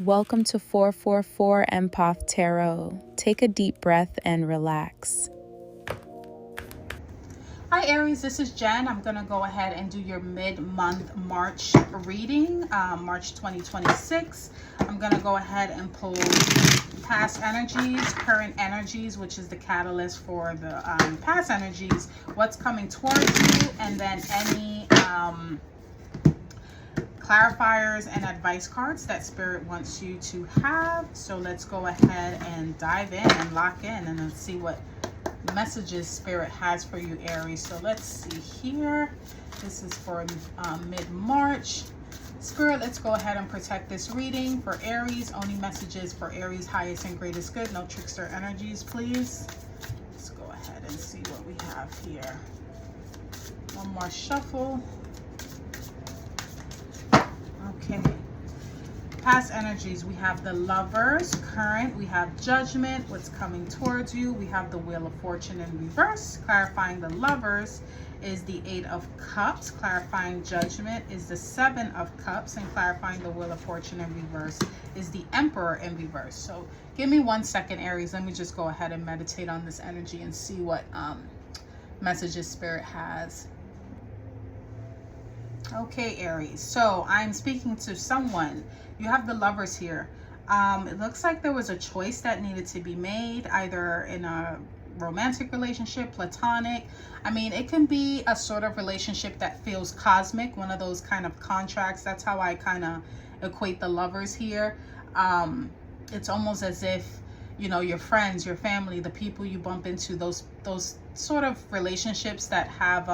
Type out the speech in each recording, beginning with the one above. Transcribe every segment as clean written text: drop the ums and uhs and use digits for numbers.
Welcome to 444 Empath Tarot. Take a deep breath and relax. Hi Aries, this is Jen. I'm going to go ahead and do your mid-month March reading, March 2026. I'm going to go ahead and pull past energies, current energies, which is the catalyst for the past energies, what's coming towards you, and then any clarifiers and advice cards that Spirit wants you to have. So let's go ahead and dive in and lock in, and let's see what messages Spirit has for you, Aries. So let's see here. This is for mid-March. Spirit, let's go ahead and protect this reading for Aries. Only messages for Aries, highest and greatest good. No trickster energies, please. Let's go ahead and see what we have here. One more shuffle. Okay. Past energies, we have the Lovers. Current, we have Judgment, what's coming towards you. We have the Wheel of Fortune in reverse. Clarifying the Lovers is the Eight of Cups. Clarifying Judgment is the Seven of Cups. And clarifying the Wheel of Fortune in reverse is the Emperor in reverse. So give me 1 second, Aries. Let me just go ahead and meditate on this energy and see what messages Spirit has. Okay, Aries, so I'm speaking to someone. You have the Lovers here. It looks like there was a choice that needed to be made, either in a romantic relationship, platonic. I mean, it can be a sort of relationship that feels cosmic, one of those kind of contracts. That's how I kind of equate the Lovers here. It's almost as if, you know, your friends, your family, the people you bump into, those sort of relationships that have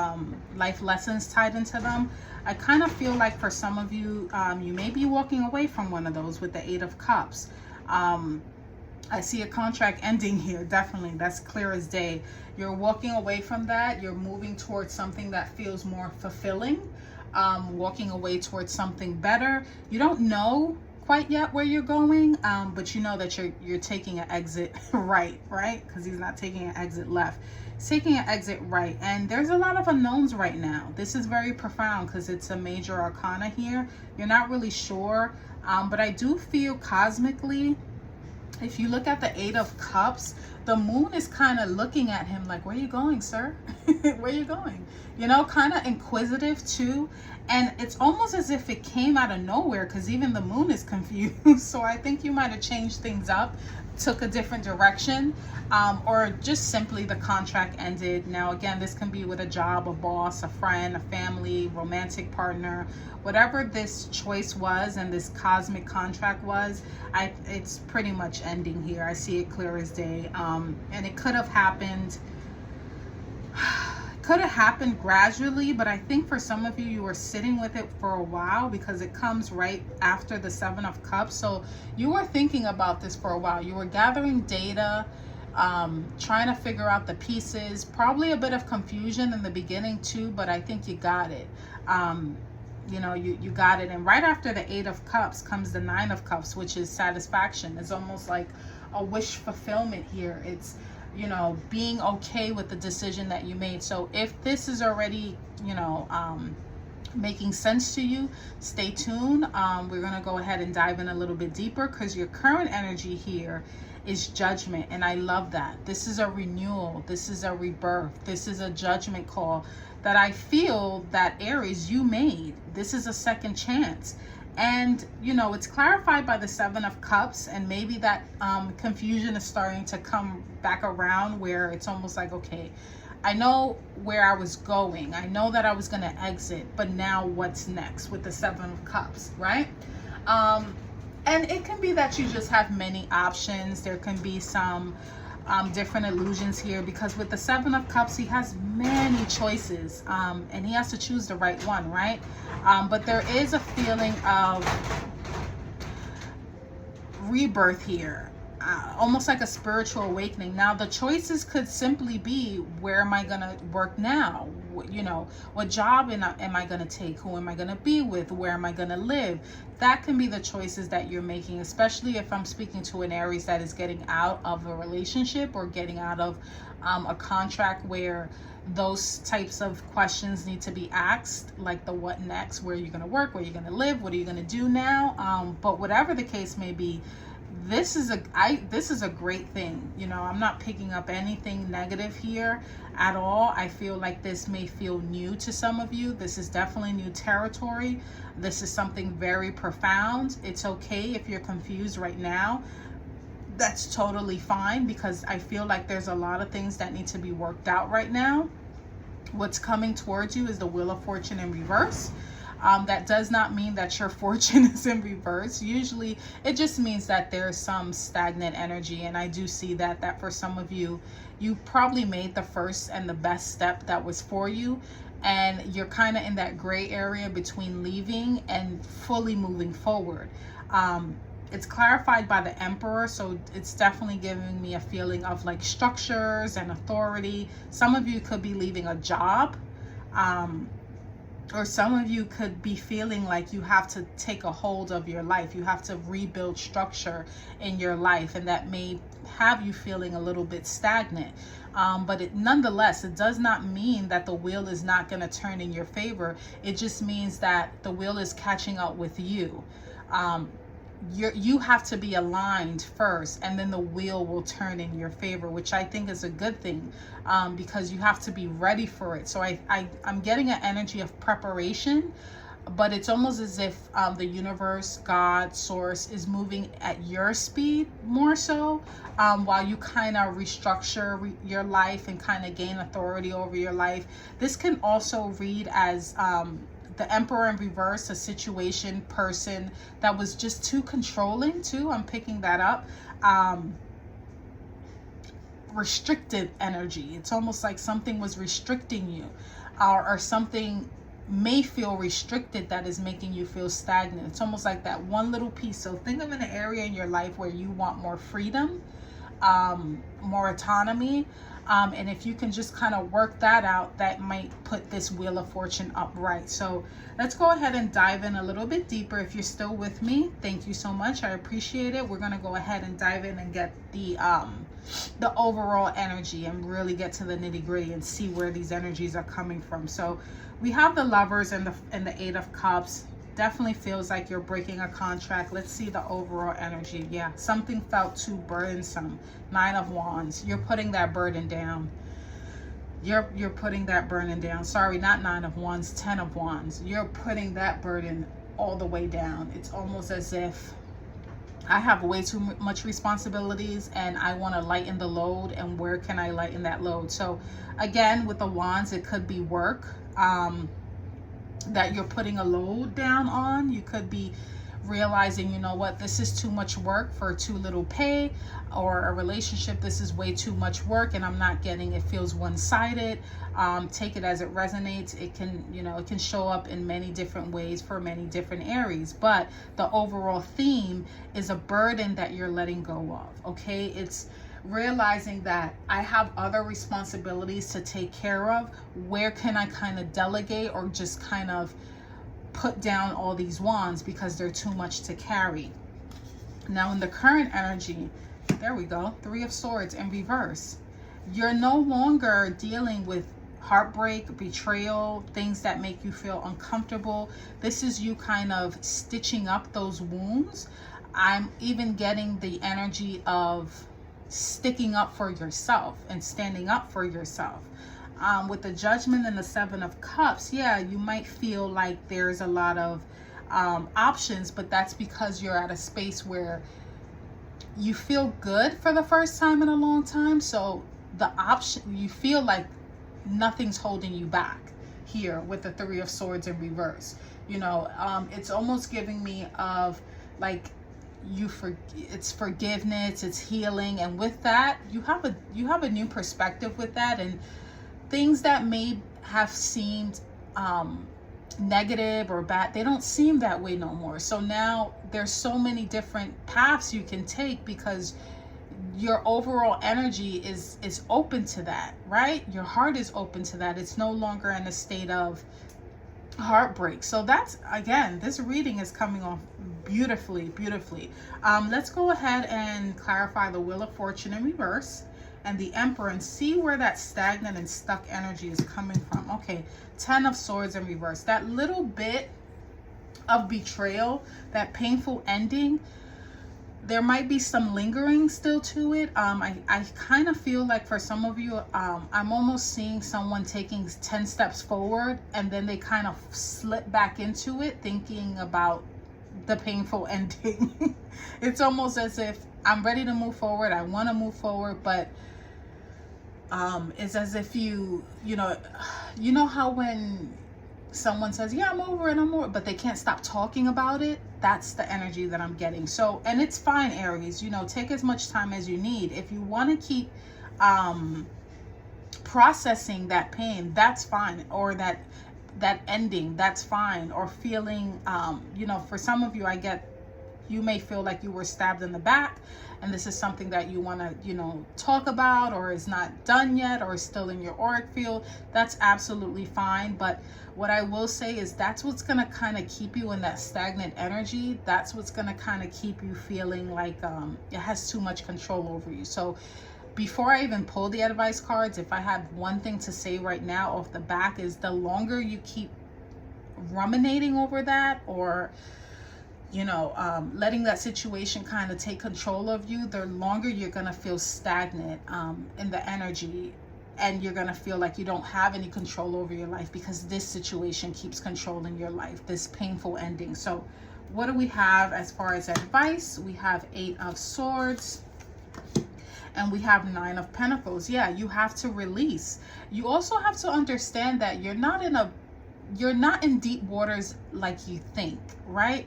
life lessons tied into them. I kind of feel like for some of you, you may be walking away from one of those with the Eight of Cups. I see a contract ending here, definitely. That's clear as day. You're walking away from that. You're moving towards something that feels more fulfilling, walking away towards something better. You don't know quite yet where you're going, but you know that you're taking an exit right, because he's not taking an exit left. He's taking an exit right, and there's a lot of unknowns right now. This is very profound because it's a major arcana here. You're not really sure, but I do feel cosmically, if you look at the Eight of Cups, the moon is kind of looking at him like, where are you going, sir? Where are you going? You know, kind of inquisitive too. And it's almost as if it came out of nowhere, because even the moon is confused. So I think you might have changed things up, took a different direction, or just simply the contract ended. Now, again, this can be with a job, a boss, a friend, a family, romantic partner, whatever this choice was and this cosmic contract was, it's pretty much ending here. I see it clear as day. And it could have happened gradually, but I think for some of you, you were sitting with it for a while because it comes right after the Seven of Cups. So you were thinking about this for a while. You were gathering data, trying to figure out the pieces, probably a bit of confusion in the beginning too, but I think you got it. You know, you got it. And right after the Eight of Cups comes the Nine of Cups, which is satisfaction. It's almost like a wish fulfillment here. It's, you know, being okay with the decision that you made. So if this is already, you know, making sense to you, stay tuned. We're going to go ahead and dive in a little bit deeper, because your current energy here is Judgment. And I love that. This is a renewal. This is a rebirth. This is a judgment call that I feel that, Aries, you made. This is a second chance. And, you know, it's clarified by the Seven of Cups, and maybe that confusion is starting to come back around, where it's almost like, okay, I know where I was going. I know that I was going to exit, but now what's next with the Seven of Cups, right? And it can be that you just have many options. There can be some different illusions here, because with the Seven of Cups, he has many choices, and he has to choose the right one, right? But there is a feeling of rebirth here, almost like a spiritual awakening. Now, the choices could simply be, where am I going to work now? You know, what job am I going to take? Who am I going to be with? Where am I going to live? That can be the choices that you're making, especially if I'm speaking to an Aries that is getting out of a relationship or getting out of a contract where those types of questions need to be asked, like the what next, where are you going to work, where are you going to live, what are you going to do now. But whatever the case may be, this is a great thing. I'm not picking up anything negative here at all. I feel like this may feel new to some of you. This is definitely new territory. This is something very profound. It's okay if you're confused right now. That's totally fine, because I feel like there's a lot of things that need to be worked out right now. What's coming towards you is the Wheel of Fortune in reverse. That does not mean that your fortune is in reverse. Usually it just means that there's some stagnant energy. And I do see that for some of you, you probably made the first and the best step that was for you. And you're kind of in that gray area between leaving and fully moving forward. It's clarified by the Emperor, so it's definitely giving me a feeling of like structures and authority. Some of you could be leaving a job. Or some of you could be feeling like you have to take a hold of your life. You have to rebuild structure in your life, and that may have you feeling a little bit stagnant. But nonetheless, it does not mean that the wheel is not going to turn in your favor. It just means that the wheel is catching up with you. You have to be aligned first, and then the wheel will turn in your favor, which I think is a good thing, because you have to be ready for it. So I'm getting an energy of preparation, but it's almost as if the universe, God, source is moving at your speed more so, while you kind of restructure your life and kind of gain authority over your life. This can also read as the Emperor in reverse, a situation, person that was just too controlling too. I'm picking that up. Restricted energy. It's almost like something was restricting you, or something may feel restricted that is making you feel stagnant. It's almost like that one little piece. So think of an area in your life where you want more freedom, more autonomy. And if you can just kind of work that out, that might put this Wheel of Fortune upright. So let's go ahead and dive in a little bit deeper. If you're still with me, thank you so much. I appreciate it. We're going to go ahead and dive in and get the overall energy and really get to the nitty gritty and see where these energies are coming from. So we have the Lovers and the Eight of Cups. Definitely feels like you're breaking a contract. Let's see the overall energy. Yeah, something felt too burdensome. Nine of Wands. You're putting that burden down. You're putting that burden down. Sorry, not Nine of Wands, 10 of Wands. You're putting that burden all the way down. It's almost as if I have way too much responsibilities and I want to lighten the load. And where can I lighten that load? So again, with the Wands, it could be work. That you're putting a load down on. You could be realizing, you know what, this is too much work for too little pay, or a relationship, this is way too much work and I'm not getting, it feels one-sided. Take it as it resonates. It can, it can show up in many different ways for many different Aries, but the overall theme is a burden that you're letting go of. Okay, it's realizing that I have other responsibilities to take care of. Where can I kind of delegate or just kind of put down all these wands because they're too much to carry? Now in the current energy, there we go, Three of Swords in reverse. You're no longer dealing with heartbreak, betrayal, things that make you feel uncomfortable. This is you kind of stitching up those wounds. I'm even getting the energy of sticking up for yourself and standing up for yourself. With the Judgment and the Seven of Cups, yeah, you might feel like there's a lot of options, but that's because you're at a space where you feel good for the first time in a long time. So the option, you feel like nothing's holding you back here with the Three of Swords in reverse. It's almost giving me of like, it's forgiveness, it's healing, and with that you have a new perspective with that, and things that may have seemed negative or bad, they don't seem that way no more. So now there's so many different paths you can take because your overall energy is open to that, right? Your heart is open to that. It's no longer in a state of heartbreak. So that's, again, this reading is coming off beautifully. Let's go ahead and clarify the Wheel of Fortune in reverse, and the Emperor, and see where that stagnant and stuck energy is coming from. Okay, 10 of Swords in reverse. That little bit of betrayal, that painful ending, there might be some lingering still to it. I kind of feel like for some of you, I'm almost seeing someone taking 10 steps forward and then they kind of slip back into it, thinking about the painful ending. It's almost as if I'm ready to move forward, I want to move forward, but it's as if you know how when someone says, yeah, I'm over it, I'm over it, but they can't stop talking about it. That's the energy that I'm getting. So, and it's fine, Aries, take as much time as you need. If you want to keep processing that pain, that's fine. Or that ending, that's fine. Or feeling, for some of you, you may feel like you were stabbed in the back, and this is something that you want to talk about, or is not done yet, or is still in your auric field. That's absolutely fine. But what I will say is that's what's going to kind of keep you in that stagnant energy. That's what's going to kind of keep you feeling like it has too much control over you. So before I even pull the advice cards, if I have one thing to say right now off the back, is the longer you keep ruminating over that, or letting that situation kind of take control of you, the longer you're going to feel stagnant in the energy, and you're going to feel like you don't have any control over your life, because this situation keeps controlling your life, this painful ending. So what do we have as far as advice? We have 8 of Swords, and we have 9 of Pentacles. Yeah, you have to release. You also have to understand that you're not in deep waters like you think, right?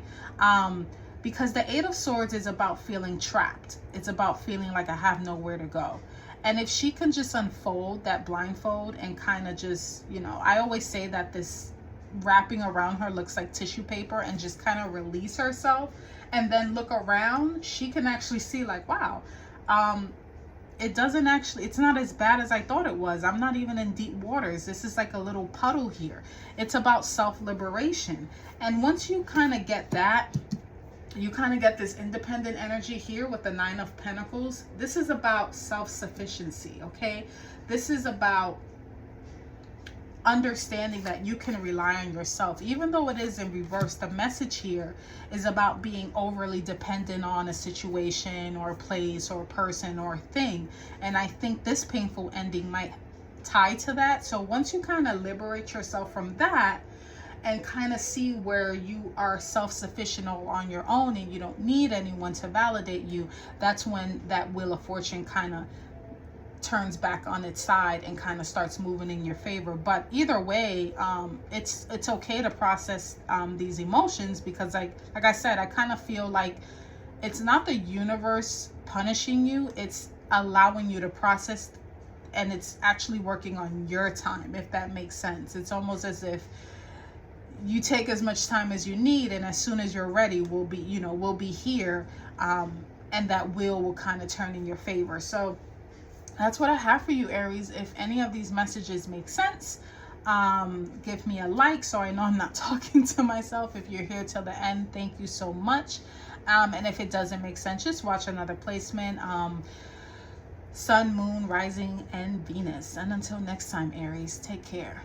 Because the 8 of Swords is about feeling trapped. It's about feeling like I have nowhere to go. And if she can just unfold that blindfold and kind of just, I always say that this wrapping around her looks like tissue paper, and just kind of release herself and then look around, she can actually see like, wow, it's not as bad as I thought it was. I'm not even in deep waters. This is like a little puddle here. It's about self-liberation. And once you kind of get that, you kind of get this independent energy here with the 9 of Pentacles. This is about self-sufficiency, okay? This is about understanding that you can rely on yourself. Even though it is in reverse, the message here is about being overly dependent on a situation or a place or a person or a thing. And I think this painful ending might tie to that. So once you kind of liberate yourself from that and kind of see where you are self-sufficient on your own and you don't need anyone to validate you, that's when that Wheel of Fortune kind of turns back on its side and kind of starts moving in your favor. But either way, it's okay to process these emotions, because like I said, I kind of feel like it's not the universe punishing you, it's allowing you to process, and it's actually working on your time, if that makes sense. It's almost as if you take as much time as you need, and as soon as you're ready, we'll be here, and that wheel will kind of turn in your favor. So that's what I have for you, Aries. If any of these messages make sense, give me a like so I know I'm not talking to myself. If you're here till the end, thank you so much. And if it doesn't make sense, just watch another placement. Sun, Moon, Rising, and Venus. And until next time, Aries, take care.